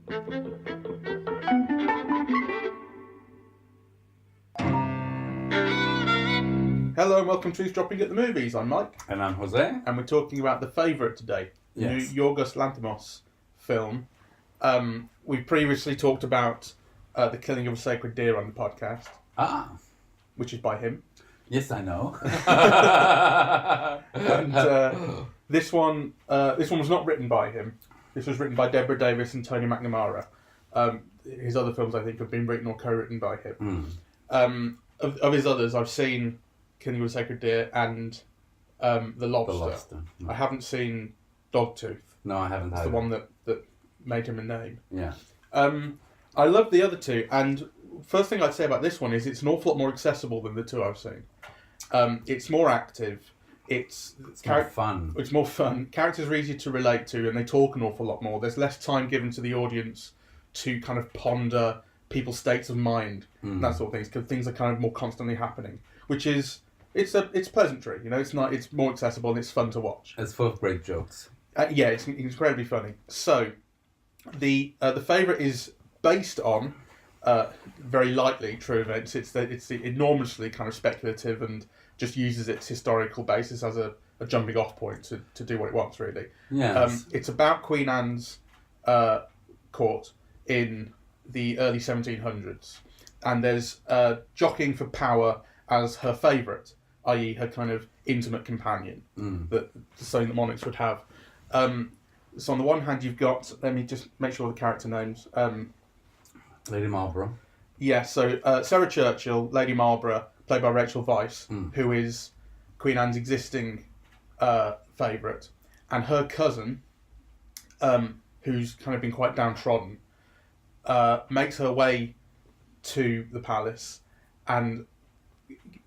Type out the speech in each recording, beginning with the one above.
Hello and welcome to Eavesdropping at the Movies. I'm Mike. And I'm Jose. And we're talking about The Favourite today. The new Yorgos Lanthimos film. We've previously talked about The Killing of a Sacred Deer on the podcast. Which is by him. Yes, I know. And this one was not written by him. This was written by Deborah Davis and Tony McNamara. His other films, I think, have been written or co-written by him. Of his others, I've seen Killing of a Sacred Deer and The Lobster. I haven't seen Dogtooth. No, I haven't. It's the one that made him a name. Yeah. I love the other two, and first thing I'd say about this one is it's an awful lot more accessible than the two I've seen. It's more active. It's more fun. It's more fun. Characters are easier to relate to, and they talk an awful lot more. There's less time given to the audience to kind of ponder people's states of mind and that sort of things, because things are kind of more constantly happening, which is it's pleasantry. You know, it's more accessible and it's fun to watch. It's full of great jokes. Yeah, it's incredibly funny. So, the Favourite is based on very lightly true events. It's enormously kind of speculative and just uses its historical basis as a jumping off point to do what it wants, really. Yes. It's about Queen Anne's court in the early 1700s, and there's jockeying for power as her favourite, i.e. her kind of intimate companion, that something that monarchs would have. So on the one hand, you've got, let me just make sure the character names. Lady Marlborough. Yeah, so Sarah Churchill, Lady Marlborough, played by Rachel Weisz, who is Queen Anne's existing favourite, and her cousin, who's kind of been quite downtrodden, makes her way to the palace and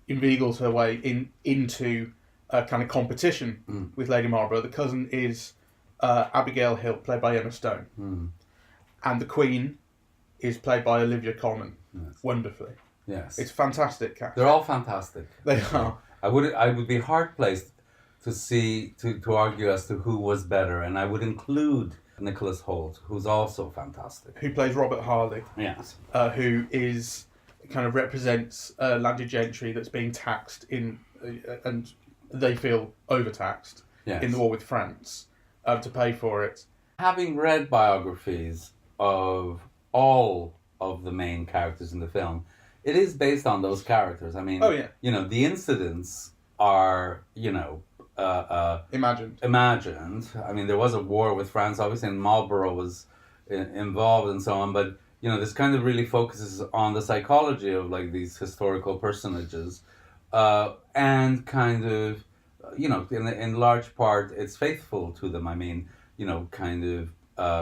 inveigles her way into a kind of competition with Lady Marlborough. The cousin is Abigail Hill, played by Emma Stone. And the Queen is played by Olivia Colman. Yes. Wonderfully. Yes. It's fantastic cast. They're all fantastic. They are. I would be hard placed to argue as to who was better, and I would include Nicholas Hoult, who's also fantastic. Who plays Robert Harley. Yes. Who is kind of represents landed gentry that's being taxed in, and they feel overtaxed in the war with France to pay for it. Having read biographies of all of the main characters in the film, it is based on those characters. I mean, the incidents are, imagined. I mean, there was a war with France, obviously, and Marlborough was involved and so on, but, this kind of really focuses on the psychology of, like, these historical personages, and kind of, in large part, it's faithful to them. I mean,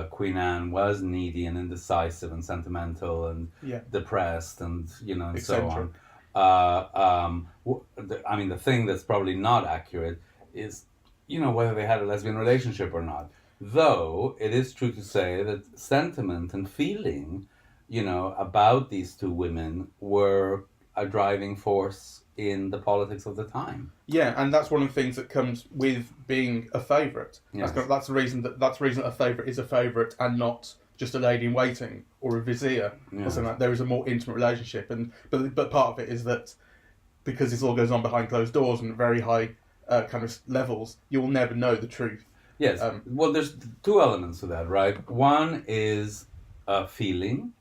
Queen Anne was needy and indecisive and sentimental and depressed and, and so on. I mean, the thing that's probably not accurate is, whether they had a lesbian relationship or not. Though it is true to say that sentiment and feeling, about these two women were a driving force in the politics of the time. Yeah, and that's one of the things that comes with being a favourite. Yes. That's the reason that a favourite is a favourite and not just a lady in waiting or a vizier or something like that. There is a more intimate relationship, but part of it is that because this all goes on behind closed doors and at very high kind of levels, you'll never know the truth. Yes. Well, there's two elements to that, right? One is feeling.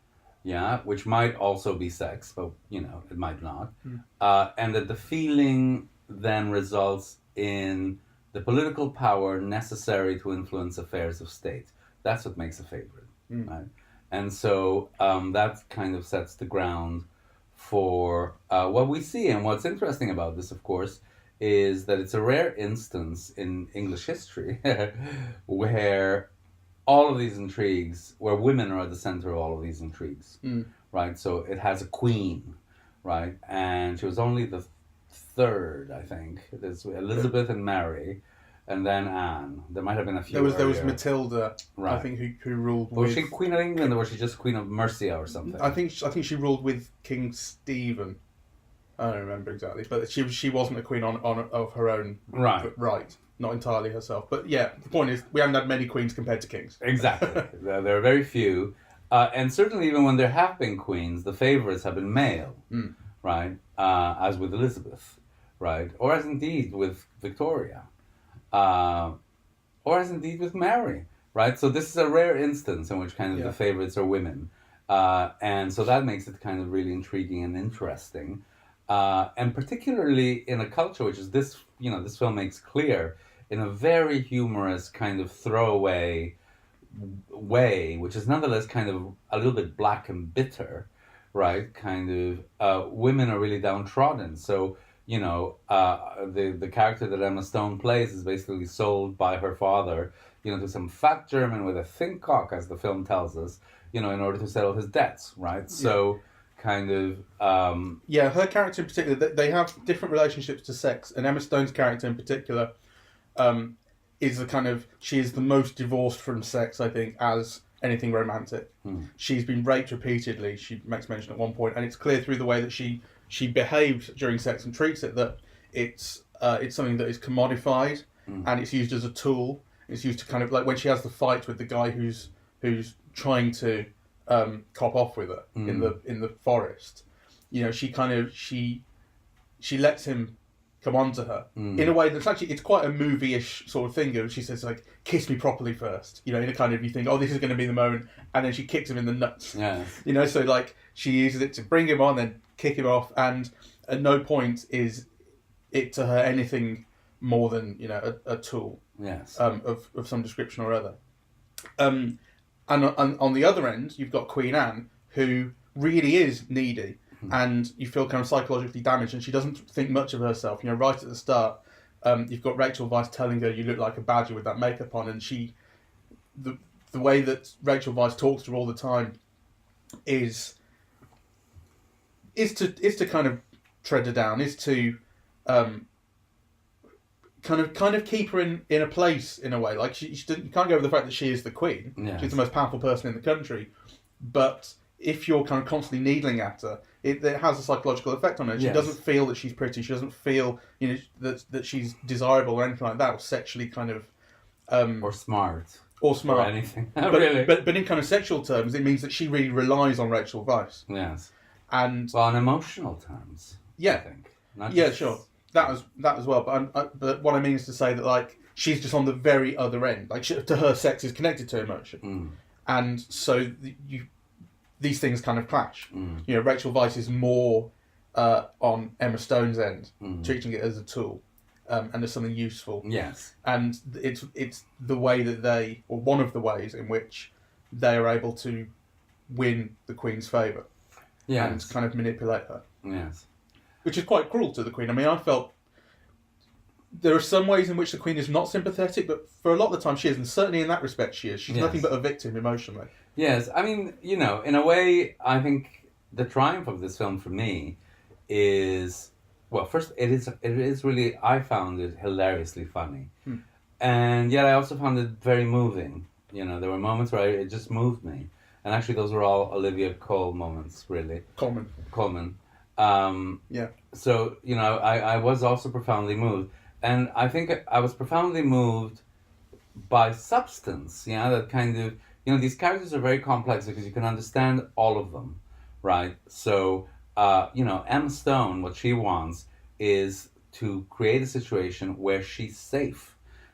Yeah, which might also be sex, but, it might not. And that the feeling then results in the political power necessary to influence affairs of state. That's what makes a favourite, right? And so that kind of sets the ground for what we see. And what's interesting about this, of course, is that it's a rare instance in English history where all of these intrigues, where women are at the center of all of these intrigues, right? So it has a queen, right? And she was only the third, I think. There's Elizabeth and Mary, and then Anne. There might have been a few. There was Matilda, right. I think, who ruled with. Was she Queen of England, or was she just Queen of Mercia or something? I think she ruled with King Stephen. I don't remember exactly, but she wasn't a queen on of her own right. Not entirely herself. But yeah, the point is, we haven't had many queens compared to kings. Exactly. There are very few. And certainly even when there have been queens, the favorites have been male, right? As with Elizabeth, right? Or as indeed with Victoria, or as indeed with Mary, right? So this is a rare instance in which kind of the favorites are women. And so that makes it kind of really intriguing and interesting. And particularly in a culture which is this, this film makes clear in a very humorous kind of throwaway way, which is nonetheless kind of a little bit black and bitter, right? Kind of women are really downtrodden. So, the character that Emma Stone plays is basically sold by her father, to some fat German with a thin cock, as the film tells us, in order to settle his debts, right? So kind of... her character in particular, they have different relationships to sex, and Emma Stone's character in particular is the kind of... She is the most divorced from sex, I think, as anything romantic. She's been raped repeatedly, she makes mention at one point, and it's clear through the way that she behaves during sex and treats it that it's something that is commodified, and it's used as a tool. It's used to kind of, like when she has the fight with the guy who's trying to cop off with her in the forest. She lets him come on to her in a way that's actually, it's quite a movie-ish sort of thing. She says, like, kiss me properly first, in a kind of, you think, oh, this is going to be the moment, and then she kicks him in the nuts. So like she uses it to bring him on, then kick him off, and at no point is it to her anything more than a tool of some description or other. And on the other end, you've got Queen Anne, who really is needy, and you feel kind of psychologically damaged, and she doesn't think much of herself. Right at the start, you've got Rachel Weisz telling her, "You look like a badger with that makeup on," and the way that Rachel Weisz talks to her all the time is to kind of tread her down, is to kind of keep her in a place in a way. Like you can't go over the fact that she is the queen. She's the most powerful person in the country, but if you're kind of constantly needling at her, it has a psychological effect on her. She doesn't feel that she's pretty. She doesn't feel that she's desirable or anything like that, or sexually kind of or smart or anything. Really. But in kind of sexual terms, it means that she really relies on Rachel Weisz. Yes. And on emotional terms. I think. Sure. That as well. But what I mean is to say that, like, she's just on the very other end. Like, to her, sex is connected to emotion, and so these things kind of clash. Rachel Weisz is more on Emma Stone's end, treating it as a tool and as something useful. Yes. And it's the way that or one of the ways in which they are able to win the Queen's favour. And kind of manipulate her. Yes. Which is quite cruel to the Queen. I mean, I felt there are some ways in which the Queen is not sympathetic, but for a lot of the time she is, and certainly in that respect she is. She's nothing but a victim emotionally. Yes, I mean, in a way, I think the triumph of this film for me is, well, first, it is really, I found it hilariously funny. And yet I also found it very moving. There were moments where it just moved me. And actually those were all Olivia Cole moments, really. Colman. So, I was also profoundly moved. And I think I was profoundly moved by substance, that kind of, these characters are very complex because you can understand all of them, right? So, Emma Stone, what she wants is to create a situation where she's safe,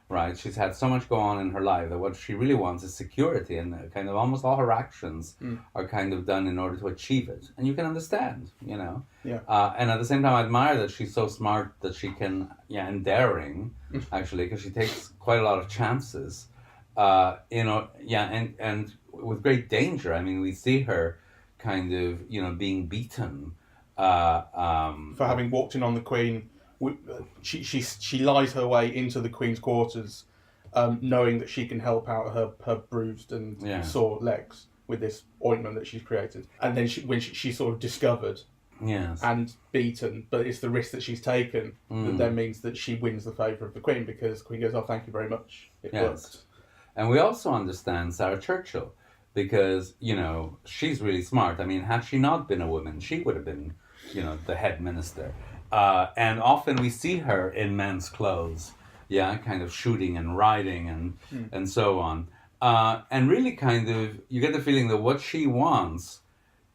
right? She's had so much go on in her life that what she really wants is security, and kind of almost all her actions are kind of done in order to achieve it. And you can understand, And at the same time, I admire that she's so smart that she can, and daring, actually, because she takes quite a lot of chances, and with great danger. I mean, we see her kind of, being beaten. For having walked in on the Queen. She lies her way into the Queen's quarters, knowing that she can help out her bruised and sore legs with this ointment that she's created. And then when she's sort of discovered and beaten, but it's the risk that she's taken that then means that she wins the favour of the Queen, because the Queen goes, "Oh, thank you very much. It worked." And we also understand Sarah Churchill, because, she's really smart. I mean, had she not been a woman, she would have been, the head minister. And often we see her in men's clothes, kind of shooting and riding and so on. And really kind of, you get the feeling that what she wants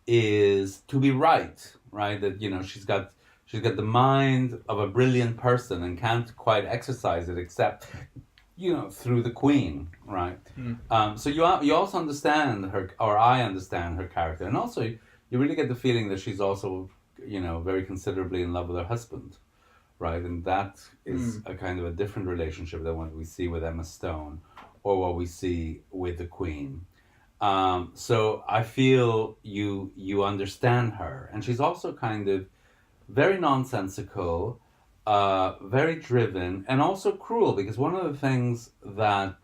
is to be right? That, she's got the mind of a brilliant person and can't quite exercise it except, through the queen, right? So you also understand her, or I understand her character. And also, you really get the feeling that she's also, very considerably in love with her husband, right? And that is a kind of a different relationship than what we see with Emma Stone or what we see with the Queen. So I feel you understand her. And she's also kind of very nonsensical, very driven, and also cruel, because one of the things that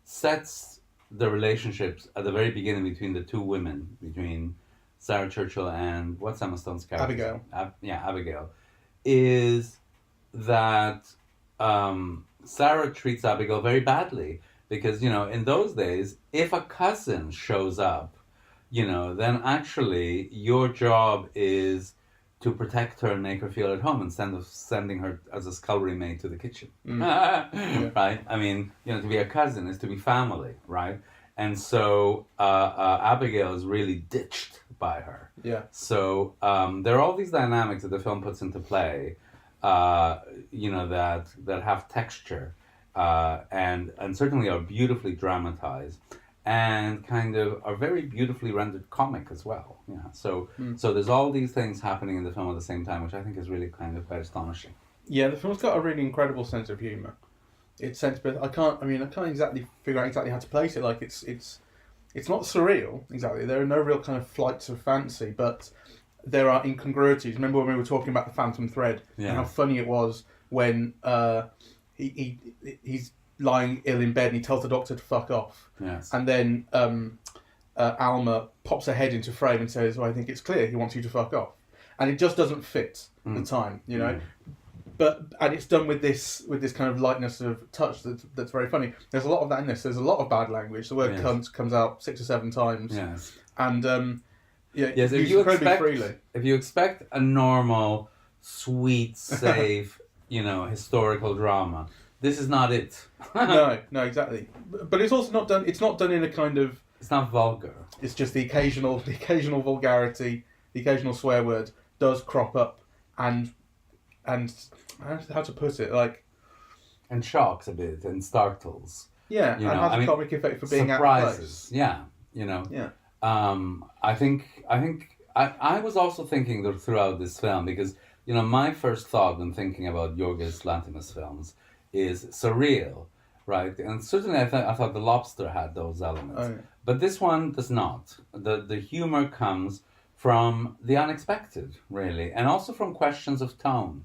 sets the relationships at the very beginning between the two women, between Sarah Churchill and what's Emma Stone's character? Abigail. Abigail, is that Sarah treats Abigail very badly, because, in those days, if a cousin shows up, then actually your job is to protect her and make her feel at home instead of sending her as a scullery maid to the kitchen. Right? I mean, to be a cousin is to be family, right? And so Abigail is really ditched by her. Yeah. So there are all these dynamics that the film puts into play, that have texture and certainly are beautifully dramatized, and kind of are very beautifully rendered comic as well. Yeah. So there's all these things happening in the film at the same time, which I think is really kind of quite astonishing. Yeah, the film's got a really incredible sense of humour. It's sensible. I can't exactly figure out exactly how to place it. Like it's not surreal exactly. There are no real kind of flights of fancy, but there are incongruities. Remember when we were talking about the Phantom Thread and how funny it was when he's lying ill in bed and he tells the doctor to fuck off. Yes. And then Alma pops her head into frame and says, "Well, I think it's clear he wants you to fuck off," and it just doesn't fit the time, and it's done with this kind of lightness of touch that's very funny. There's a lot of that in this. There's a lot of bad language. The word cunt comes out 6 or 7 times. Yes. And yes, if you expect a normal, sweet, safe, historical drama, this is not it. No, exactly. But it's also not done. It's not done in a kind of. It's not vulgar. It's just the occasional vulgarity, the occasional swear word does crop up, and how to put it, like, and shocks a bit and startles. Yeah, and has a comic effect for being surprises. Out of place. Yeah. I think I was also thinking that throughout this film, because my first thought when thinking about Yorgos Lanthimos films is surreal, right? And certainly I thought The Lobster had those elements. Oh, yeah. But this one does not. The humor comes from the unexpected, really, and also from questions of tone.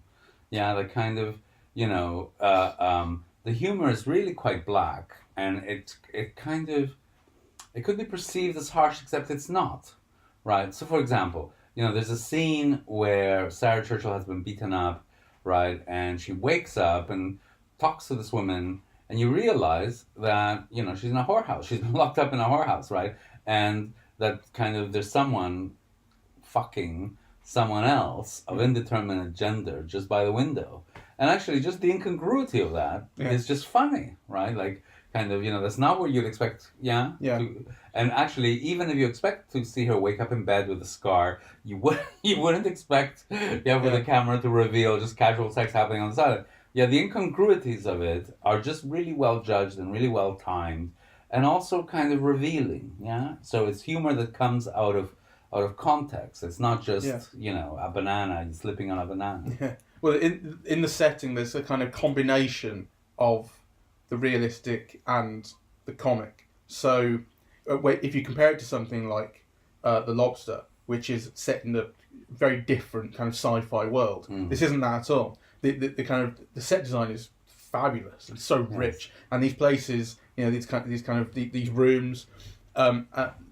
Yeah, the kind of, the humor is really quite black, and it could be perceived as harsh, except it's not, right? So, for example, there's a scene where Sarah Churchill has been beaten up, right, and she wakes up and talks to this woman, and you realize that, she's in a whorehouse. She's been locked up in a whorehouse, right? And that kind of there's someone fucking someone else of indeterminate gender just by the window. And actually, just the incongruity of that is just funny, right? Like, kind of, that's not what you'd expect, Yeah. And actually, even if you expect to see her wake up in bed with a scar, you wouldn't expect, with the camera to reveal just casual sex happening on the side. Yeah, the incongruities of it are just really well judged and really well timed, and also kind of revealing. Yeah, so it's humor that comes out of context. It's not just a banana, you're slipping on a banana. Yeah. Well, in the setting, there's a kind of combination of the realistic and the comic. So, if you compare it to something like The Lobster, which is set in a very different kind of sci-fi world, this isn't that at all. The kind of the set design is fabulous and so rich, and these places, these rooms,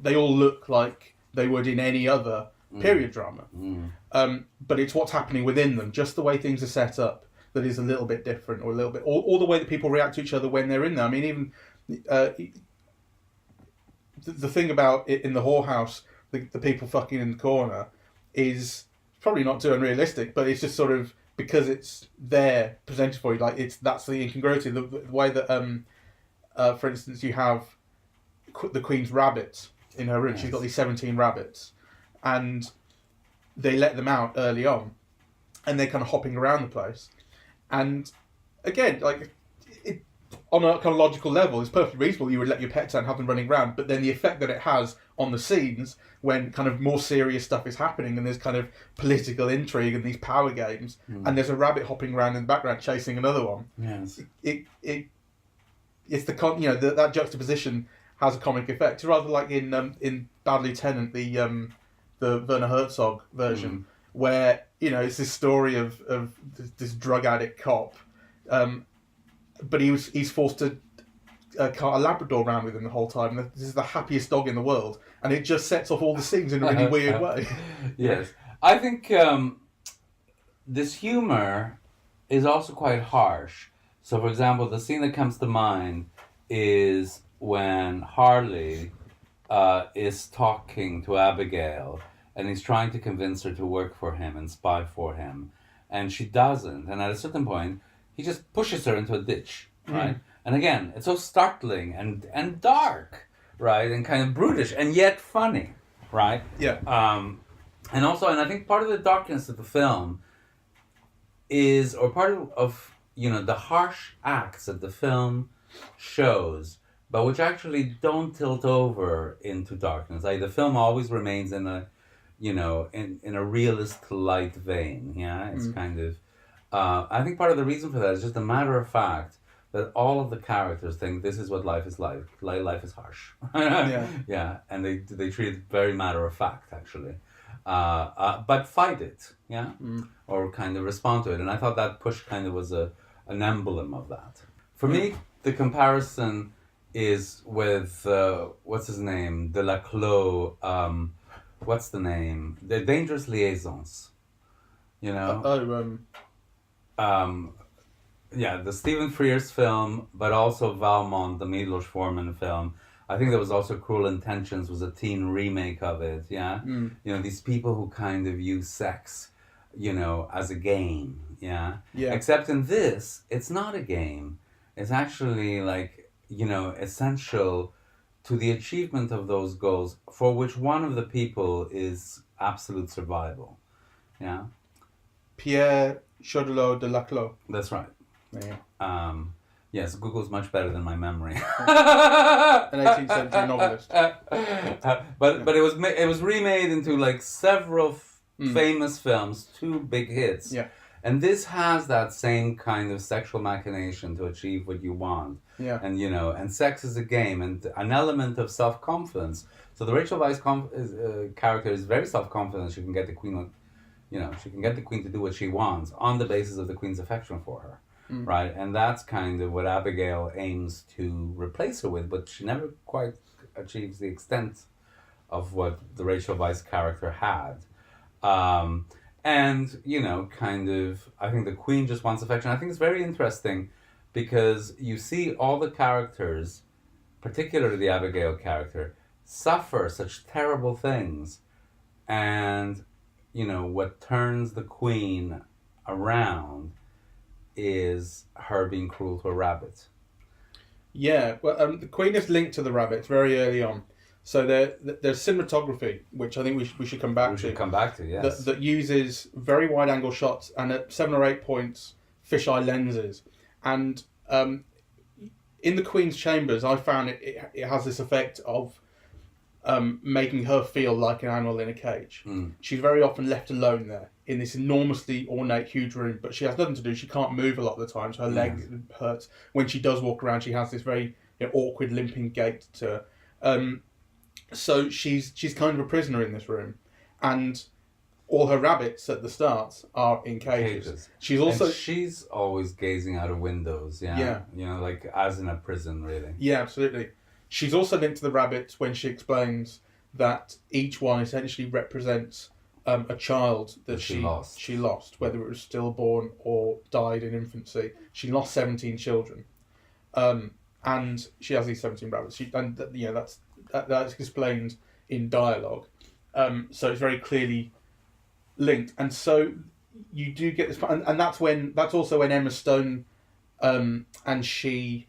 they all look like they would in any other period drama. But it's what's happening within them, just the way things are set up, that is a little bit different, or a little bit, or the way that people react to each other when they're in there. I mean, even the thing about it in the whorehouse, the people fucking in the corner, is probably not too unrealistic, but it's just sort of, because it's there presented for you, like that's the incongruity. The way that, for instance, you have the Queen's rabbits in her room. Yes. She's got these 17 rabbits, and they let them out early on, and they're kind of hopping around the place. And again, like on a kind of logical level, it's perfectly reasonable you would let your pets out and have them running around. But then the effect that it has on the scenes when kind of more serious stuff is happening and there's kind of political intrigue and these power games, and there's a rabbit hopping around in the background chasing another one. Yes. It's the that juxtaposition has a comic effect. It's rather like in Bad Lieutenant, the Werner Herzog version, where it's this story of this drug addict cop, but he's forced to cart a Labrador around with him the whole time. This is the happiest dog in the world, and it just sets off all the scenes in a really weird way. Yes, I think this humor is also quite harsh. So, for example, the scene that comes to mind is when Harley is talking to Abigail, and he's trying to convince her to work for him and spy for him, and she doesn't. And at a certain point, he just pushes her into a ditch, right? And again, it's so startling and dark, right? And kind of brutish, and yet funny, right? Yeah. And I think part of the darkness of the film is, or part of the harsh acts that the film shows, but which actually don't tilt over into darkness. Like the film always remains in a, in a realist light vein. Yeah, it's kind of. I think part of the reason for that is just a matter of fact that all of the characters think this is what life is like. Life is harsh. Yeah, and they treat it very matter of fact actually, but fight it. Yeah, or kind of respond to it. And I thought that push kind of was an emblem of that. For me, the comparison is with what's his name, Delaclos. What's the name? The Dangerous Liaisons. The Stephen Frears film, but also Valmont, the Milos Forman film. I think there was also Cruel Intentions, was a teen remake of it. Yeah, these people who kind of use sex, as a game. Yeah. Except in this, it's not a game. It's actually like, essential to the achievement of those goals, for which one of the people is absolute survival. Yeah. Pierre Chodelot de Laclos. That's right. Yeah. Yes, Google's much better than my memory. An 18th century novelist. But it was remade into like several famous films, 2 big hits. Yeah. And this has that same kind of sexual machination to achieve what you want. Yeah. And and sex is a game and an element of self-confidence. So the Rachel Weisz character is very self-confident. She can get the queen, she can get the queen to do what she wants on the basis of the queen's affection for her. Right? And that's kind of what Abigail aims to replace her with, but she never quite achieves the extent of what the Rachel Weisz character had. And, kind of, I think the queen just wants affection. I think it's very interesting because you see all the characters, particularly the Abigail character, suffer such terrible things. And, what turns the queen around is her being cruel to a rabbit. Yeah, well, the queen is linked to the rabbits very early on. So there's cinematography, which I think we should come back to. We should come back to, yes. That uses very wide angle shots and at 7 or 8 points, fisheye lenses. And in the Queen's chambers, I found it has this effect of making her feel like an animal in a cage. She's very often left alone there in this enormously ornate, huge room, but she has nothing to do. She can't move a lot of the time, so her leg hurts. When she does walk around, she has this very awkward, limping gait to her. So she's kind of a prisoner in this room, and all her rabbits at the start are in cages. She's always gazing out of windows. Yeah. Like as in a prison, really. Yeah, absolutely. She's also linked to the rabbits when she explains that each one essentially represents a child that she lost, whether it was stillborn or died in infancy. She lost 17 children, and she has these 17 rabbits. That's explained in dialogue, so it's very clearly linked. And so you do get this, and that's also when Emma Stone and she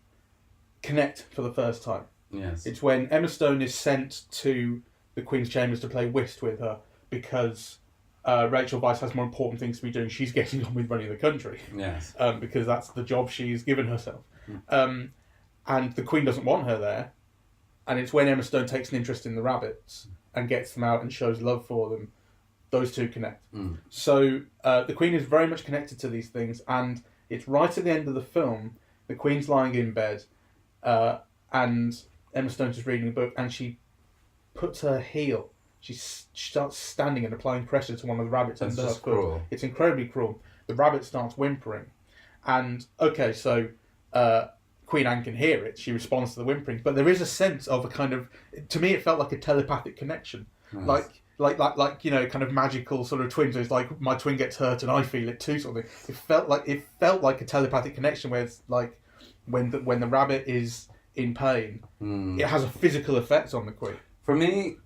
connect for the first time. Yes. It's when Emma Stone is sent to the Queen's chambers to play whist with her because Rachel Weisz has more important things to be doing. She's getting on with running the country. Yes. Because that's the job she's given herself. And the Queen doesn't want her there. And it's when Emma Stone takes an interest in the rabbits and gets them out and shows love for them. Those two connect. So the Queen is very much connected to these things, and it's right at the end of the film. The Queen's lying in bed, and Emma Stone's just reading a book, and she puts her heel. She starts standing and applying pressure to one of the rabbits under her foot. Cruel. It's incredibly cruel. The rabbit starts whimpering, and so Queen Anne can hear it. She responds to the whimpering, but there is a sense of a kind of. To me, it felt like a telepathic connection, Nice. like kind of magical sort of twins. It's like my twin gets hurt and I feel it too, sort of thing. It felt like a telepathic connection where it's like when the rabbit is in pain, it has a physical effect on the Queen. For me,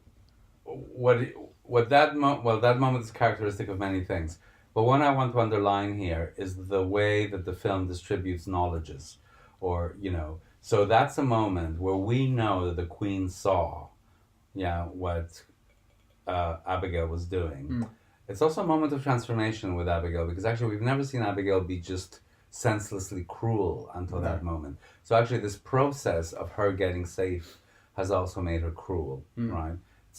that moment is characteristic of many things. But one I want to underline here is the way that the film distributes knowledges, So that's a moment where we know that the Queen saw, what Abigail was doing. It's also a moment of transformation with Abigail, because actually we've never seen Abigail be just senselessly cruel until that moment. So actually this process of her getting safe has also made her cruel, right?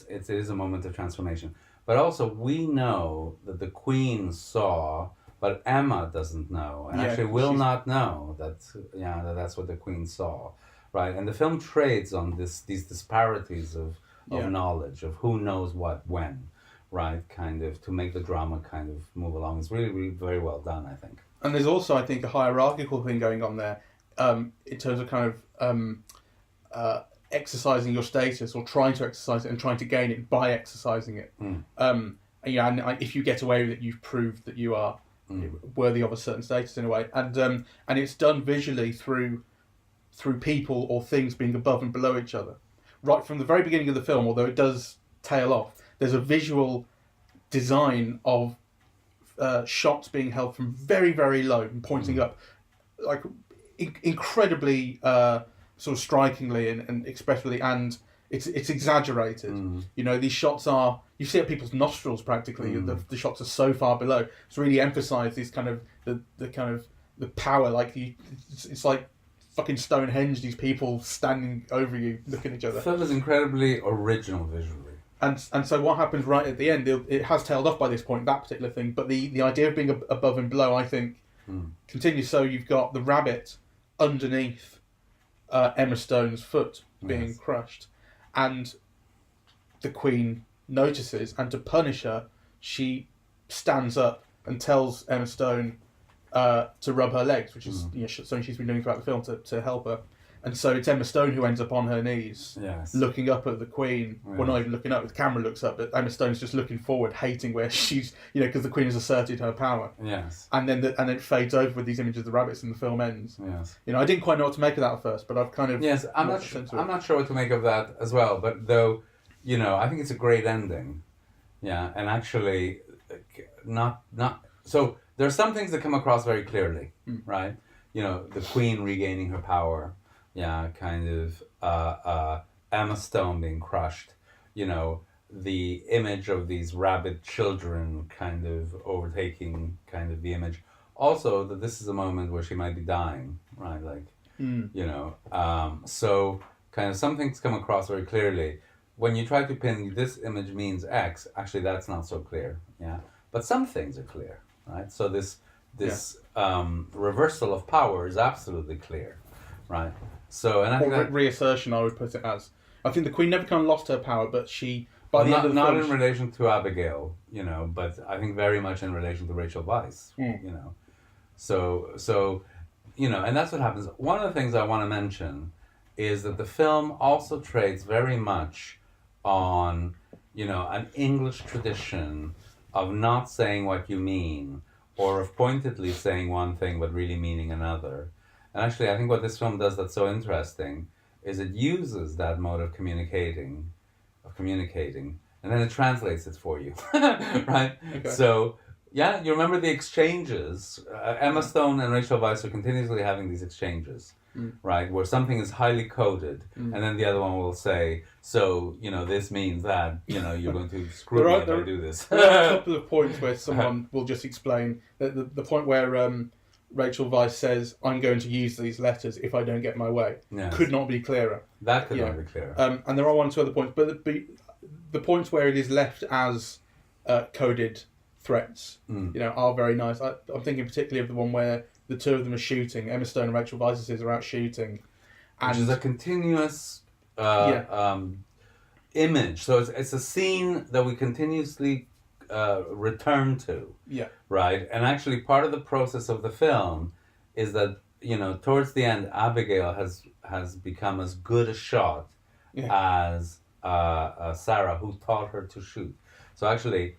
It is a moment of transformation. But also we know that the Queen saw, but Emma doesn't know, and actually will not know that's what the Queen saw, right? And the film trades on these disparities of knowledge, of who knows what when, right? Kind of to make the drama kind of move along. It's really, really very well done, I think. And there's also, I think, a hierarchical thing going on there, in terms of kind of exercising your status or trying to exercise it and trying to gain it by exercising it. And if you get away with it, you've proved that you are worthy of a certain status in a way. And it's done visually through people or things being above and below each other. Right from the very beginning of the film, although it does tail off, there's a visual design of shots being held from very, very low and pointing up, like incredibly sort of strikingly and expressively, and it's exaggerated. These shots are, you see at people's nostrils practically. The shots are so far below. It's really emphasised these kind of the power. Like it's like fucking Stonehenge. These people standing over you, looking at each other. The film is incredibly original visually. And so what happens right at the end? It has tailed off by this point, that particular thing. But the idea of being above and below, I think, continues. So you've got the rabbit underneath Emma Stone's foot being crushed, and the Queen notices, and to punish her, she stands up and tells Emma Stone to rub her legs, which is something she's been doing throughout the film to help her. And so it's Emma Stone who ends up on her knees, looking up at the Queen. Yes. Well, not even looking up, the camera looks up, but Emma Stone's just looking forward, hating where she's, because the Queen has asserted her power. Yes. And then it fades over with these images of the rabbits and the film ends. Yes. I didn't quite know what to make of that at first, but I've kind of... Yes, I'm not sure what to make of that as well, but though, I think it's a great ending. Yeah, and actually, not... So, there are some things that come across very clearly, right? The Queen regaining her power. Yeah, kind of Emma Stone being crushed, the image of these rabid children kind of overtaking kind of the image. Also, that this is a moment where she might be dying, right? Like, so kind of some things come across very clearly. When you try to pin this image means X, actually that's not so clear, yeah? But some things are clear, right? So this reversal of power is absolutely clear, right? So, and I think that reassertion, I would put it as. I think the Queen never kind of lost her power, but she, by the end of the film, not in relation to Abigail, but I think very much in relation to Rachel Weisz, So, and that's what happens. One of the things I want to mention is that the film also trades very much on, an English tradition of not saying what you mean, or of pointedly saying one thing but really meaning another. And actually, I think what this film does that's so interesting is it uses that mode of communicating, and then it translates it for you, right? Okay. So, you remember the exchanges. Emma Stone and Rachel Weisz are continuously having these exchanges, right? Where something is highly coded, and then the other one will say, so, this means that, you're going to screw me if I do this. There are a couple of points where someone will just explain that the point where Rachel Weisz says, I'm going to use these letters if I don't get my way, could not be clearer. That could not be clearer. And there are one or two other points, but the points where it is left as coded threats, are very nice. I'm thinking particularly of the one where the two of them are shooting. Emma Stone and Rachel Weisz are out shooting. Which is a continuous image. So it's a scene that we continuously return to. Yeah. Right? And actually part of the process of the film is that, towards the end, Abigail has become as good a shot as Sarah, who taught her to shoot. So actually,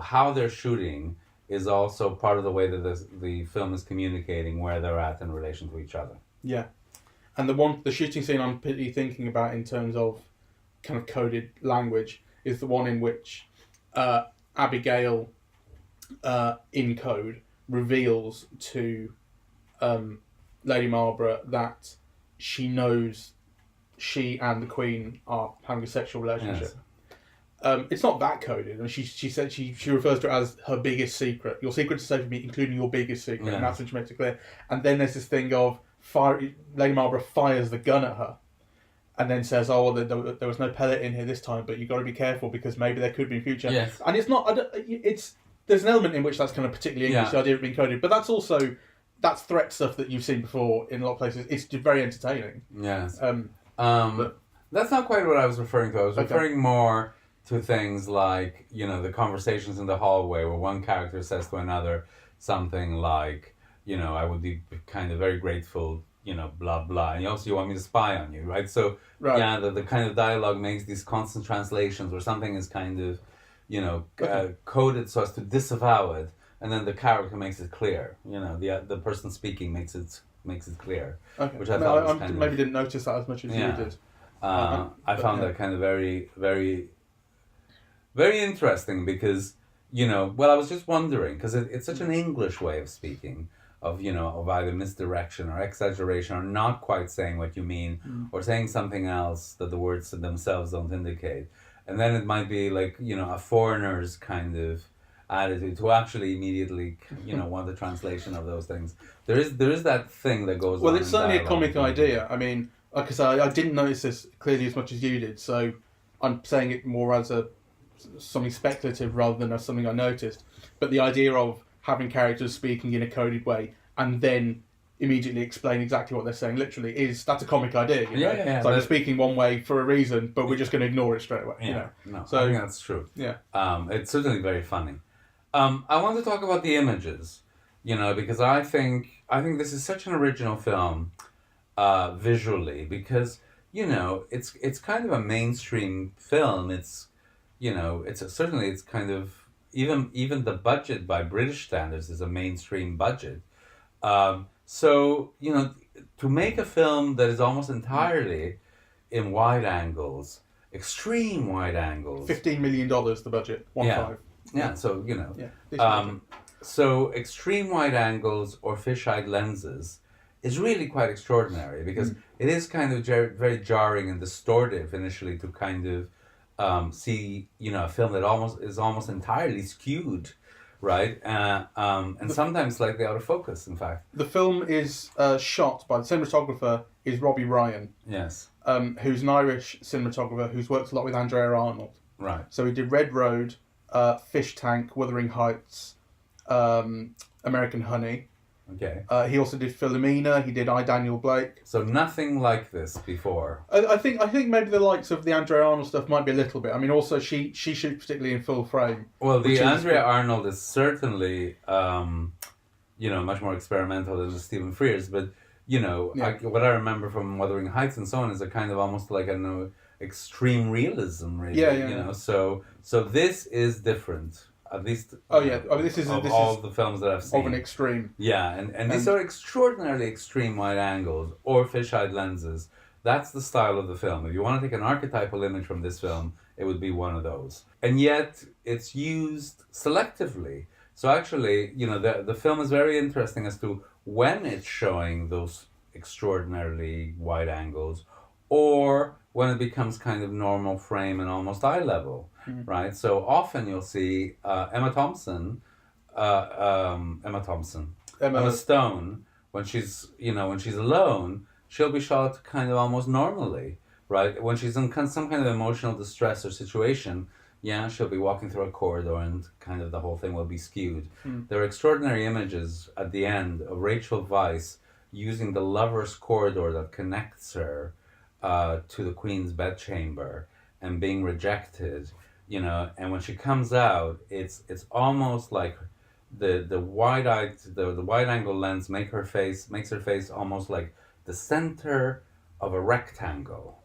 how they're shooting is also part of the way that the film is communicating where they're at in relation to each other. Yeah. And the shooting scene I'm particularly thinking about in terms of kind of coded language is the one in which Abigail, in code, reveals to Lady Marlborough that she knows she and the Queen are having a sexual relationship. Yes. It's not that coded. I mean, she said she refers to it as her biggest secret. Your secret is safe for me, including your biggest secret, and that's when she makes it clear. And then there's this thing of Lady Marlborough fires the gun at her, and then says, "Oh, well, there was no pellet in here this time, but you've got to be careful because maybe there could be in future." Yes. And it's not. There's an element in which that's kind of particularly English, the idea of being coded, but that's threat stuff that you've seen before in a lot of places. It's just very entertaining. Yes. That's not quite what I was referring to. I was referring more to things like, the conversations in the hallway where one character says to another something like, I would be kind of very grateful, blah, blah. And you want me to spy on you, right? So, the kind of dialogue makes these constant translations where something is kind of, coded so as to disavow it. And then the character makes it clear. The person speaking makes it clear. Okay. Which I thought was maybe didn't notice that as much as you did. I found that kind of very, very, very interesting because, I was just wondering, because it's such an English way of speaking, of either misdirection or exaggeration or not quite saying what you mean or saying something else that the words themselves don't indicate. And then it might be like, a foreigner's kind of attitude to actually immediately, want the translation of those things. There is that thing that goes on. Well, it's certainly a comic idea. I mean, like I say, I didn't notice this clearly as much as you did, so I'm saying it more as something speculative rather than as something I noticed. But the idea of having characters speaking in a coded way and then immediately explain exactly what they're saying literally that's a comic idea. Yeah. So they're speaking one way for a reason, but we're just going to ignore it straight away. No, so I think that's true. Yeah. It's certainly very funny. I want to talk about the images, because I think this is such an original film, visually, because it's kind of a mainstream film. It's it's kind of even the budget by British standards is a mainstream budget. So to make a film that is almost entirely in wide angles, extreme wide angles. $15 million the budget. 1.5. Yeah, so so extreme wide angles or fisheye lenses is really quite extraordinary because it is kind of very jarring and distortive initially to kind of see a film that is almost entirely skewed, right? And sometimes slightly out of focus. In fact, the film is shot by the cinematographer is Robbie Ryan. Yes. Who's an Irish cinematographer who's worked a lot with Andrea Arnold. Right. So he did Red Road, Fish Tank, Wuthering Heights, American Honey. Okay. He also did Philomena. He did I, Daniel Blake. So nothing like this before. I think maybe the likes of the Andrea Arnold stuff might be a little bit. I mean, also she shoots particularly in full frame. Well, the Andrea Arnold is certainly much more experimental than the Stephen Frears, but what I remember from Wuthering Heights and so on is a kind of almost like extreme realism, really. Yeah. So this is different. At least, this is all the films that I've seen. Of an extreme. Yeah, and these are extraordinarily extreme wide angles or fisheye lenses. That's the style of the film. If you want to take an archetypal image from this film, it would be one of those. And yet, it's used selectively. So actually, the film is very interesting as to when it's showing those extraordinarily wide angles, or when it becomes kind of normal frame and almost eye level, right? So often you'll see Emma Stone, when she's alone, she'll be shot kind of almost normally, right? When she's in some kind of emotional distress or situation, she'll be walking through a corridor and kind of the whole thing will be skewed. There are extraordinary images at the end of Rachel Weisz using the lover's corridor that connects her to the Queen's bedchamber and being rejected, and when she comes out, it's almost like the wide angle lens makes her face almost like the center of a rectangle.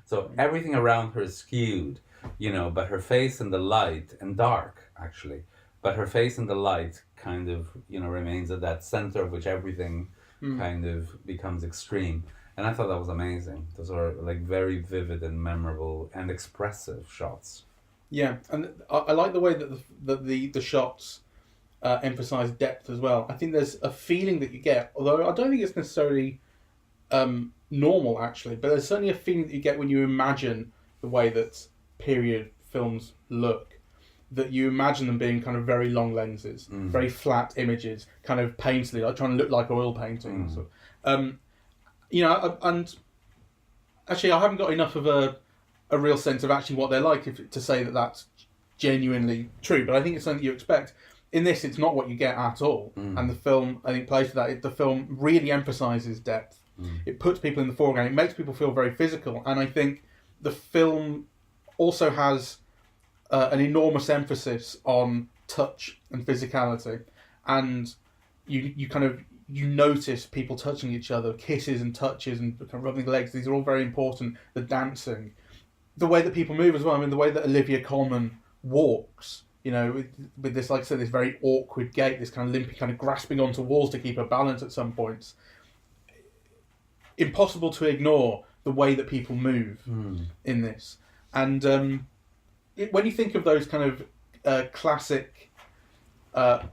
So everything around her is skewed, but her face in the light, and dark actually, but her face in the light kind of, remains at that center of which everything kind of becomes extreme. And I thought that was amazing. Those are like very vivid and memorable and expressive shots. Yeah, and I like the way that the shots emphasize depth as well. I think there's a feeling that you get, although I don't think it's necessarily normal actually, but there's certainly a feeling that you get when you imagine the way that period films look, that you imagine them being kind of very long lenses, very flat images, kind of painterly, like trying to look like oil paintings. And actually I haven't got enough of a real sense of actually what they're like to say that that's genuinely true, but I think it's something you expect. In this, it's not what you get at all, and the film, I think, plays for that. The film really emphasises depth. It puts people in the foreground. It makes people feel very physical, and I think the film also has an enormous emphasis on touch and physicality, and you notice people touching each other, kisses and touches and kind of rubbing legs. These are all very important. The dancing, the way that people move as well. I mean, the way that Olivia Colman walks, with this, like I said, this very awkward gait, this kind of limpy, kind of grasping onto walls to keep her balance at some points. Impossible to ignore the way that people move in this. And when you think of those kind of classic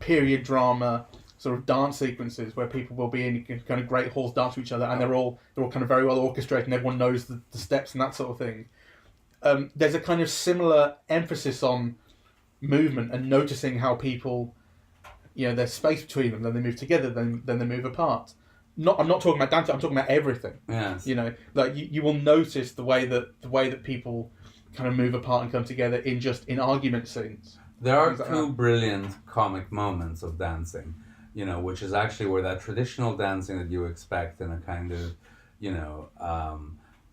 period drama sort of dance sequences where people will be in kind of great halls dancing to each other, and they're all kind of very well orchestrated and everyone knows the steps and that sort of thing. There's a kind of similar emphasis on movement and noticing how people, there's space between them, then they move together, then they move apart. I'm not talking about dancing, I'm talking about everything. Yes. Like you will notice the way that people kind of move apart and come together in argument scenes. There are two brilliant comic moments of dancing, which is actually where that traditional dancing that you expect in a kind of,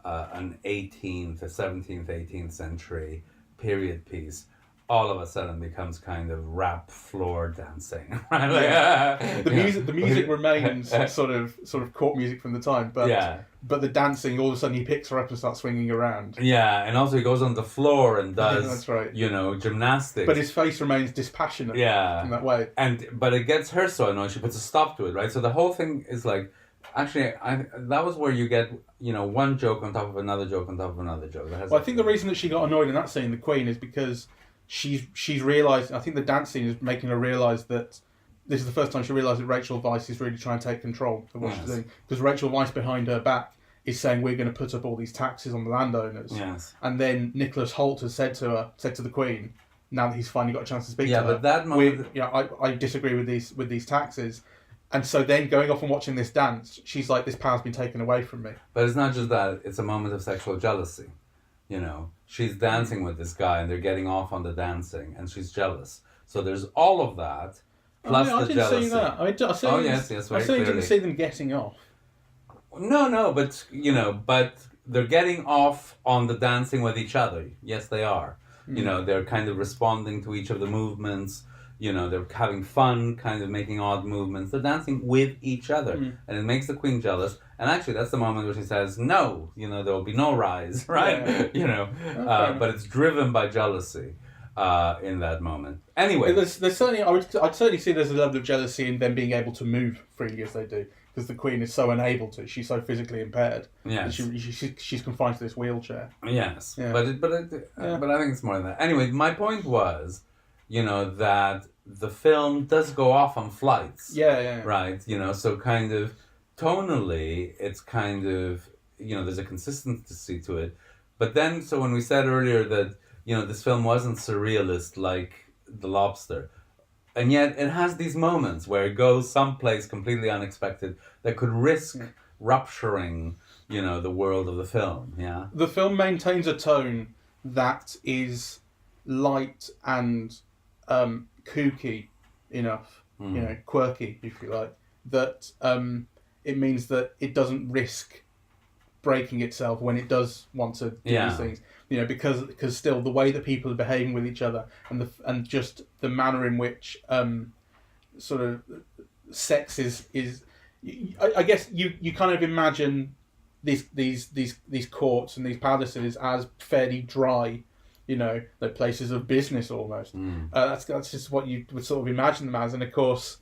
an 18th, 17th, 18th century period piece, all of a sudden becomes kind of rap floor dancing, right? Like, the music remains sort of court music from the time, but the dancing, all of a sudden he picks her up and starts swinging around. Yeah, and also he goes on the floor and does, that's right. Gymnastics. But his face remains dispassionate. In that way. But it gets her so annoyed she puts a stop to it, right? So the whole thing is like, actually, that was where you get, one joke on top of another joke on top of another joke. I think the reason that she got annoyed in that scene, the Queen, is because she's realised, I think the dance scene is making her realise that this is the first time she realised that Rachel Weisz is really trying to take control of what she's doing. Because Rachel Weisz behind her back is saying, we're going to put up all these taxes on the landowners. Yes. And then Nicholas Hoult has said to the Queen, now that he's finally got a chance to speak to her, but that moment... I disagree with these taxes. And so then going off and watching this dance, she's like, this power's been taken away from me. But it's not just that, it's a moment of sexual jealousy. She's dancing with this guy and they're getting off on the dancing and she's jealous. So there's all of that, plus the jealousy. I didn't see that. I certainly didn't see them getting off. No, but they're getting off on the dancing with each other. Yes, they are. They're kind of responding to each of the movements. They're having fun, kind of making odd movements. They're dancing with each other. And it makes the Queen jealous. And actually, that's the moment where she says, no, there will be no rise, right? Yeah. Okay. But it's driven by jealousy in that moment. Anyway. There's certainly, I'd certainly see there's a level of jealousy in them being able to move freely as they do. Because the Queen is so unable to. She's so physically impaired. Yes. She's confined to this wheelchair. Yes. Yeah. But I think it's more than that. Anyway, my point was, that the film does go off on flights. Yeah. Right? So kind of tonally, it's kind of, there's a consistency to it. But then, so when we said earlier that, this film wasn't surrealist like The Lobster, and yet it has these moments where it goes someplace completely unexpected that could risk rupturing, the world of the film, yeah? The film maintains a tone that is light and kooky enough, quirky, if you like, that it means that it doesn't risk breaking itself when it does want to do these things. Because still the way that people are behaving with each other and just the manner in which sort of sex is I guess you kind of imagine these courts and these palaces as fairly dry, like places of business almost. That's just what you would sort of imagine them as, and of course,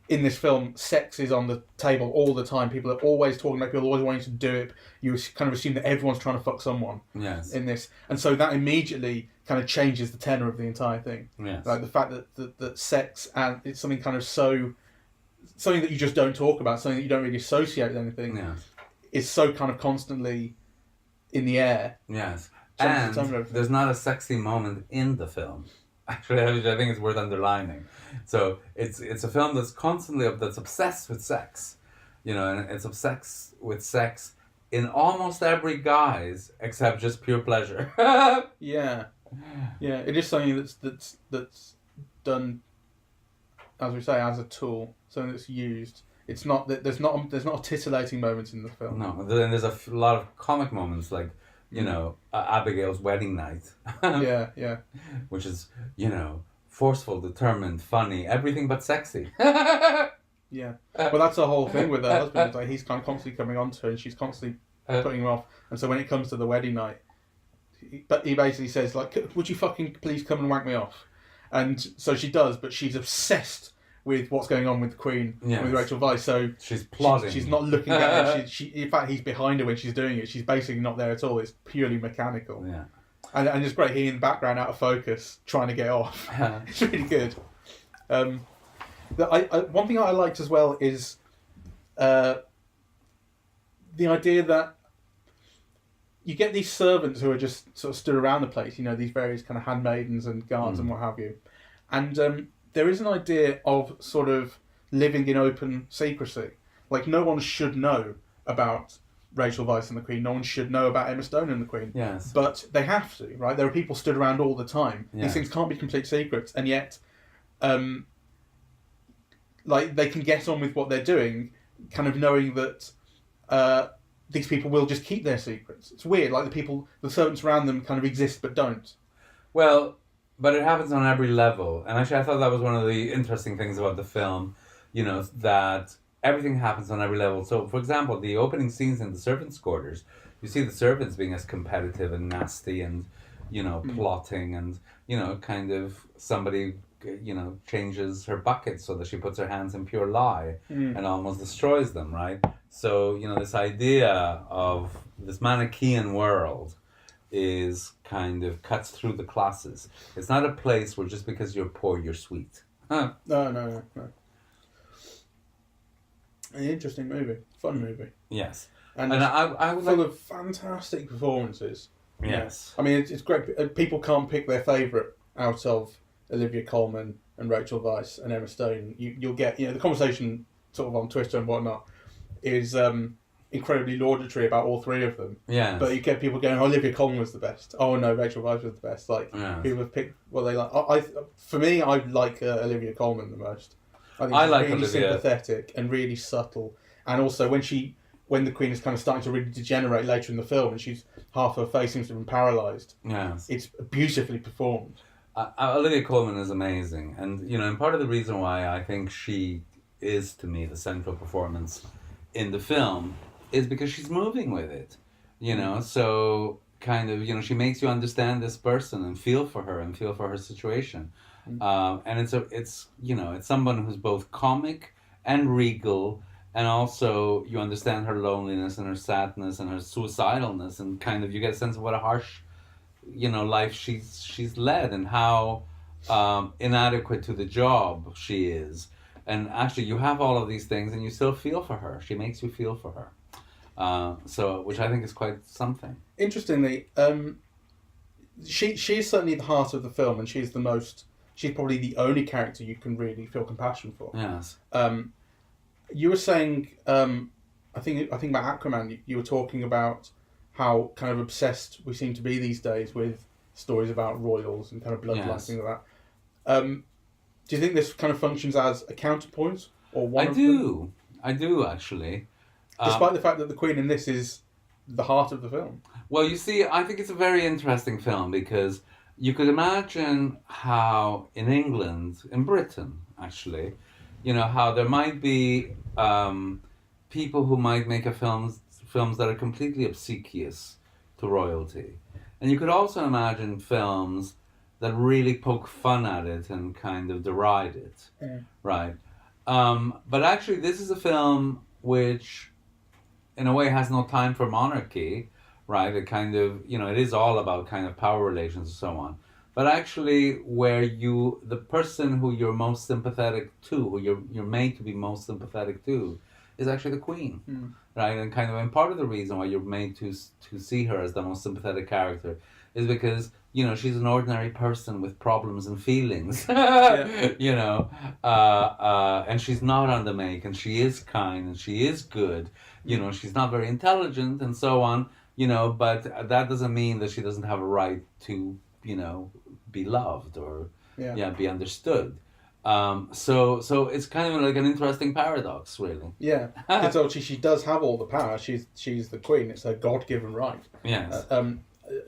in this film, sex is on the table all the time. People are always talking about it, people are always wanting to do it. You kind of assume that everyone's trying to fuck someone in this. And so that immediately kind of changes the tenor of the entire thing. Yes. Like the fact that sex, and it's something kind of something that you just don't talk about, something that you don't really associate with anything, is so kind of constantly in the air. Yes. And there's not a sexy moment in the film. Actually, I think it's worth underlining. So it's a film that's that's obsessed with sex, and it's obsessed with sex in almost every guise except just pure pleasure. Yeah, it is something that's done, as we say, as a tool, something that's used. It's not that there's not a tittillating moment in the film. No, and there's a lot of comic moments like, Abigail's wedding night. Yeah. Which is, forceful, determined, funny, everything but sexy. Yeah. Well, that's the whole thing with her husband. It's like he's kind of constantly coming on to her and she's constantly putting him off. And so when it comes to the wedding night, he basically says, like, would you fucking please come and wank me off? And so she does, but she's obsessed with what's going on with the Queen, with Rachel Weisz. So she's plotting. She's not looking at him. She, in fact, he's behind her when she's doing it. She's basically not there at all. It's purely mechanical. Yeah. And it's great. He in the background, out of focus, trying to get off. It's really good. One thing I liked as well is the idea that you get these servants who are just sort of stood around the place. These various kind of handmaidens and guards and what have you, and there is an idea of sort of living in open secrecy. Like, no one should know about Rachel Weisz and the Queen. No one should know about Emma Stone and the Queen. Yes. But they have to, right? There are people stood around all the time. Yes. These things can't be complete secrets. And yet, like, they can get on with what they're doing, kind of knowing that these people will just keep their secrets. It's weird. Like, the servants around them kind of exist but don't. Well, but it happens on every level. And actually, I thought that was one of the interesting things about the film, that everything happens on every level. So, for example, the opening scenes in the servants' quarters, you see the servants being as competitive and nasty and, plotting and, kind of somebody, changes her bucket so that she puts her hands in pure lye and almost destroys them, right? So, this idea of this Manichaean world is kind of cuts through the classes. It's not a place where just because you're poor, you're sweet. No. An interesting movie. Fun movie. Yes. And I full of fantastic performances. Yes. I mean, it's great. People can't pick their favourite out of Olivia Colman and Rachel Weisz and Emma Stone. You'll get, the conversation sort of on Twitter and whatnot is incredibly laudatory about all three of them. Yeah. But you get people going, Olivia Colman was the best. Oh no, Rachel Weisz was the best. Like, people have picked what they like. For me, I like Olivia Colman the most. I think she's really sympathetic and really subtle. And also when the Queen is kind of starting to really degenerate later in the film and half her face seems to have been paralysed. Yes. It's beautifully performed. Olivia Colman is amazing. And, and part of the reason why I think she is, to me, the central performance in the film is because she's moving with it, so kind of, she makes you understand this person and feel for her and feel for her situation. And it's someone who's both comic and regal, and also you understand her loneliness and her sadness and her suicidalness, and kind of you get a sense of what a harsh, life she's led and how inadequate to the job she is. And actually, you have all of these things, and you still feel for her. She makes you feel for her. Which I think is quite something. Interestingly, she's certainly the heart of the film, and she's probably the only character you can really feel compassion for. Yes. You were saying, I think about Aquaman. You were talking about how kind of obsessed we seem to be these days with stories about royals and kind of bloodline, Yes. things like that. Do you think this kind of functions as a counterpoint, or one? I do actually. Despite the fact that the Queen in this is the heart of the film. Well, you see, I think it's a very interesting film because you could imagine how in England, in Britain, actually, how there might be people who might make films that are completely obsequious to royalty. And you could also imagine films that really poke fun at it and kind of deride it, right? But actually, this is a film which, in a way, has no time for monarchy, right? It kind of, it is all about kind of power relations and so on. But actually, where the person who you're most sympathetic to, who you're made to be most sympathetic to, is actually the Queen, right? And part of the reason why you're made to see her as the most sympathetic character is because, she's an ordinary person with problems and feelings, and she's not on the make, and she is kind, and she is good, she's not very intelligent and so on, but that doesn't mean that she doesn't have a right to, be loved or be understood. So it's kind of like an interesting paradox, really. Yeah, because she does have all the power. She's the Queen. It's her God-given right. Yes.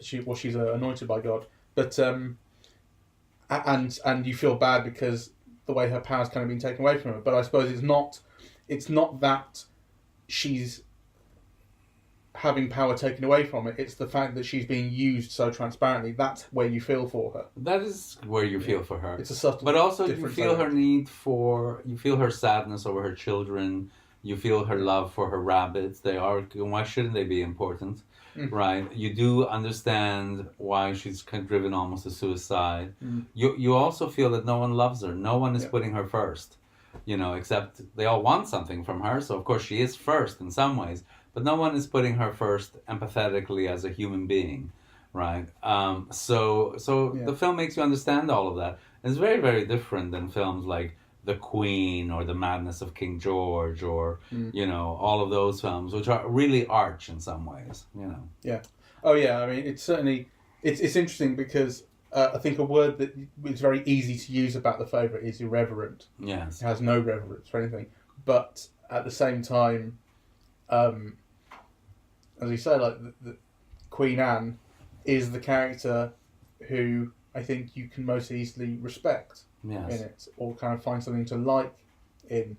She's anointed by God, but and you feel bad because the way her power's kind of been taken away from her. But I suppose it's not that she's having power taken away from it. It's the fact that she's being used so transparently. That's where you feel for her. That is where you feel for her. It's a subtle, but also you feel element. you feel her sadness over her children. You feel her love for her rabbits. Why shouldn't they be important? Right? You do understand why she's kind of driven almost to suicide. You also feel that no one loves her. No one is putting her first, except they all want something from her. So of course she is first in some ways, but no one is putting her first empathetically as a human being, right? So the film makes you understand all of that. It's very, very different than films like The Queen or The Madness of King George or, all of those films, which are really arch in some ways, Yeah. Oh, yeah. I mean, it's certainly... It's interesting because I think a word that is very easy to use about the favourite is irreverent. Yes. It has no reverence for anything. But at the same time, as you say, like, the Queen Anne is the character who I think you can most easily respect. Yes. In it, or kind of find something to like in.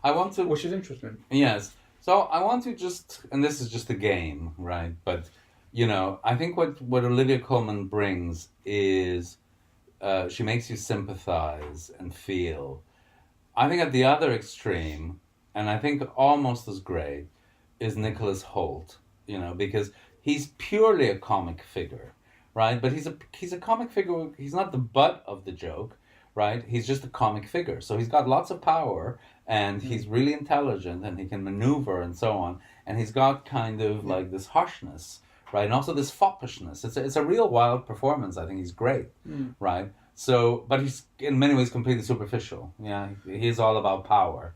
Which is interesting. Yes. So I want to and this is just a game, right? But, I think what Olivia Colman brings is she makes you sympathize and feel. I think at the other extreme, and I think almost as great, is Nicholas Hoult, because he's purely a comic figure. Right, but he's a comic figure. He's not the butt of the joke, right? He's just a comic figure. So he's got lots of power, and he's really intelligent, and he can maneuver and so on. And he's got kind of like this harshness, right? And also this foppishness. It's a real wild performance. I think he's great, right? So, but he's in many ways completely superficial. Yeah, he's all about power,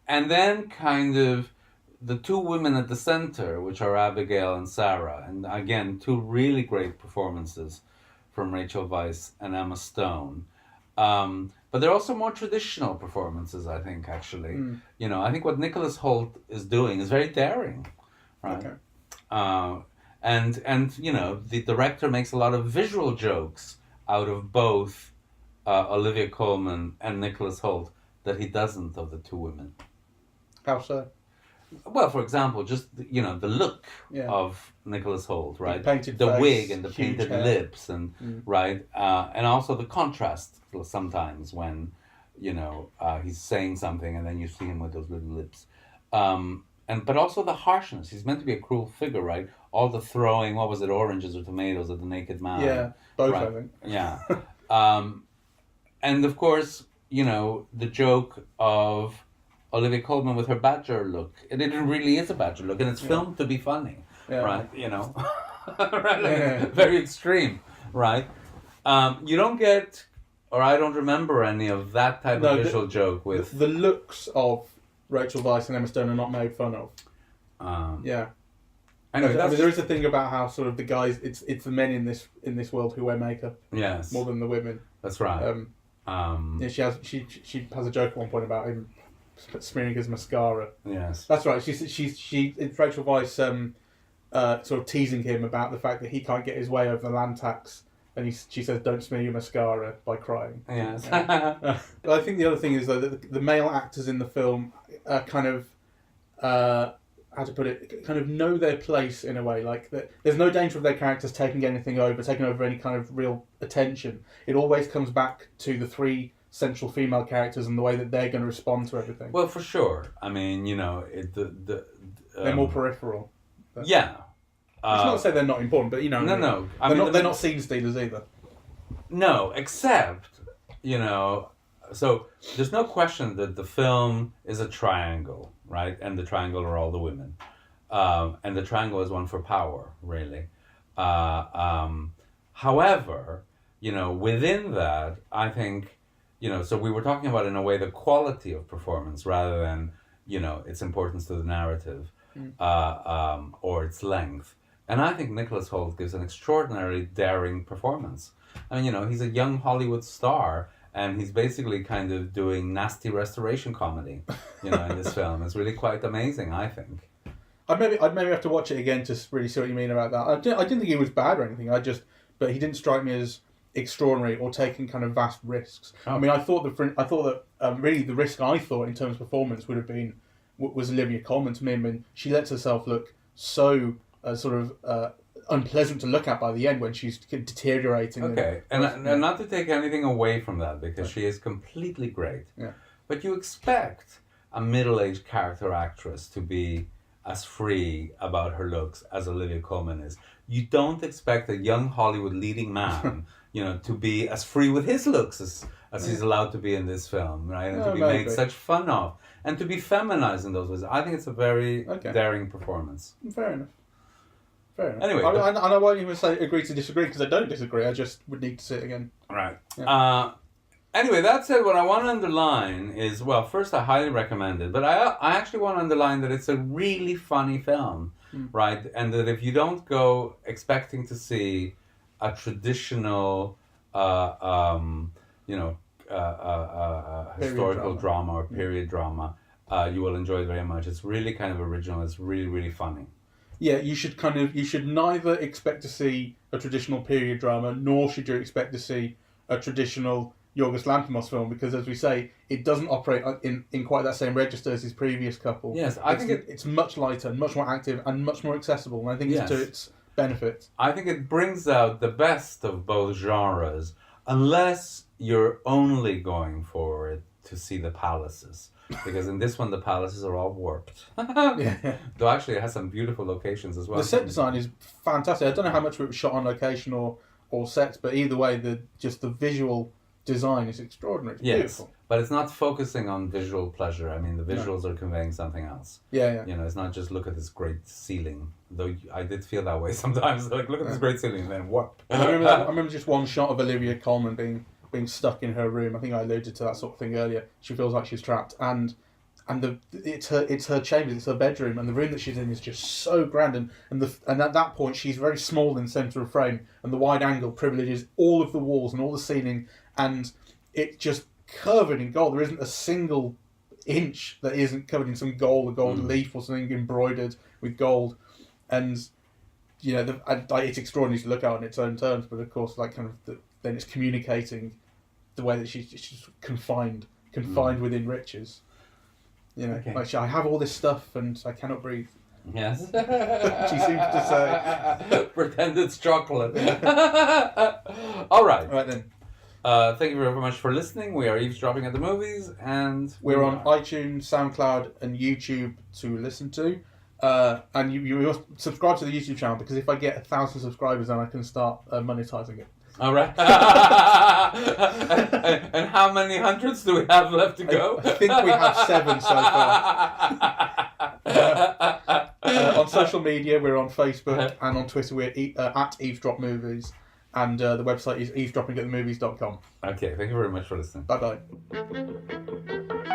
and then kind of the two women at the center, which are Abigail and Sarah, and again, two really great performances from Rachel Weisz and Emma Stone. But they're also more traditional performances, I think, actually. I think what Nicholas Hoult is doing is very daring, right? Okay. And the director makes a lot of visual jokes out of both Olivia Colman and Nicholas Hoult that he doesn't of the two women. How so? Well, for example, just the look of Nicholas Hoult, right? The wig and the painted hair. lips, and right, and also the contrast sometimes when he's saying something and then you see him with those little lips, but also the harshness. He's meant to be a cruel figure, right? All the throwing, what was it, oranges or tomatoes at the naked man? Yeah, both right? I think. Yeah. And of course, the joke of Olivia Colman with her badger look. It really is a badger look, and it's filmed to be funny, right? Right? Like, very extreme, right? You don't get, or I don't remember any of that type of visual joke with... The looks of Rachel Weisz and Emma Stone are not made fun of. Anyway, there is a thing about how sort of the guys, it's the men in this world who wear makeup. Yes. More than the women. That's right. She has a joke at one point about him smearing his mascara. Yes. That's right. It's Rachel Weisz sort of teasing him about the fact that he can't get his way over the land tax, and she says, "Don't smear your mascara," by crying. Yes. I think the other thing is though that the male actors in the film kind of how to put it, kind of know their place in a way. Like that, there's no danger of their characters taking over any kind of real attention. It always comes back to the three central female characters and the way that they're going to respond to everything. Well, for sure. I mean, they're more peripheral. Yeah. It's not to say they're not important, but No. They're not scene stealers either. No, except, so there's no question that the film is a triangle, right? And the triangle are all the women. And the triangle is one for power, really. However, within that, I think, so we were talking about, in a way, the quality of performance rather than, its importance to the narrative or its length. And I think Nicholas Hoult gives an extraordinarily daring performance. I mean, he's a young Hollywood star, and he's basically kind of doing nasty restoration comedy, in this film. It's really quite amazing, I think. I'd maybe have to watch it again to really see what you mean about that. I didn't think he was bad or anything. But he didn't strike me as extraordinary or taking kind of vast risks. Oh. I mean, I thought that really the risk I thought in terms of performance would have been was Olivia Colman to me. I mean, she lets herself look so unpleasant to look at by the end when she's deteriorating. Okay, and not to take anything away from that, because she is completely great. Yeah. But you expect a middle-aged character actress to be as free about her looks as Olivia Colman is. You don't expect a young Hollywood leading man, to be as free with his looks as he's allowed to be in this film, right? And to be made such fun of, and to be feminized in those ways. I think it's a very daring performance. Fair enough. Anyway, I won't even say agree to disagree, because I don't disagree. I just would need to see it again. Right. Yeah. Anyway, that said, what I want to underline is, well, first, I highly recommend it, but I actually want to underline that it's a really funny film, right? And that if you don't go expecting to see a traditional, historical drama or period drama, you will enjoy it very much. It's really kind of original. It's really, really funny. Yeah, you should neither expect to see a traditional period drama, nor should you expect to see a traditional Yorgos Lanthimos film, because, as we say, it doesn't operate in quite that same register as his previous couple. Yes, I think it's much lighter, and much more active, and much more accessible, and I think it's to its benefit. I think it brings out the best of both genres, unless you're only going for it to see the palaces. Because in this one, the palaces are all warped. Though actually, it has some beautiful locations as well. The set design is fantastic. I don't know how much of it was shot on location or sets, but either way, the visual design is extraordinary. It's beautiful. But it's not focusing on visual pleasure. I mean, the visuals are conveying something else. Yeah. It's not just look at this great ceiling. Though I did feel that way sometimes. Like, look at this great ceiling and then what? I remember just one shot of Olivia Colman being stuck in her room. I think I alluded to that sort of thing earlier. She feels like she's trapped, and it's her chamber, it's her bedroom, and the room that she's in is just so grand. And at that point, she's very small in the centre of frame, and the wide angle privileges all of the walls and all the ceiling, and it's just covered in gold. There isn't a single inch that isn't covered in some gold, a gold leaf or something embroidered with gold, and it's extraordinary to look at on its own terms. But of course, then it's communicating the way that she's confined within riches. Like, I have all this stuff and I cannot breathe. Yes. She seems to say. Pretend it's chocolate. All right. All right then. Thank you very much for listening. We are Eavesdropping at the Movies, and we're on iTunes, SoundCloud, and YouTube to listen to. And you must subscribe to the YouTube channel, because if I get 1,000 subscribers, then I can start monetizing it. All right. and how many hundreds do we have left to go? I think we have 7 so far. On social media, we're on Facebook and on Twitter. We're at Eavesdrop Movies, and the website is eavesdroppingatthemovies.com. Okay, thank you very much for listening. Bye bye.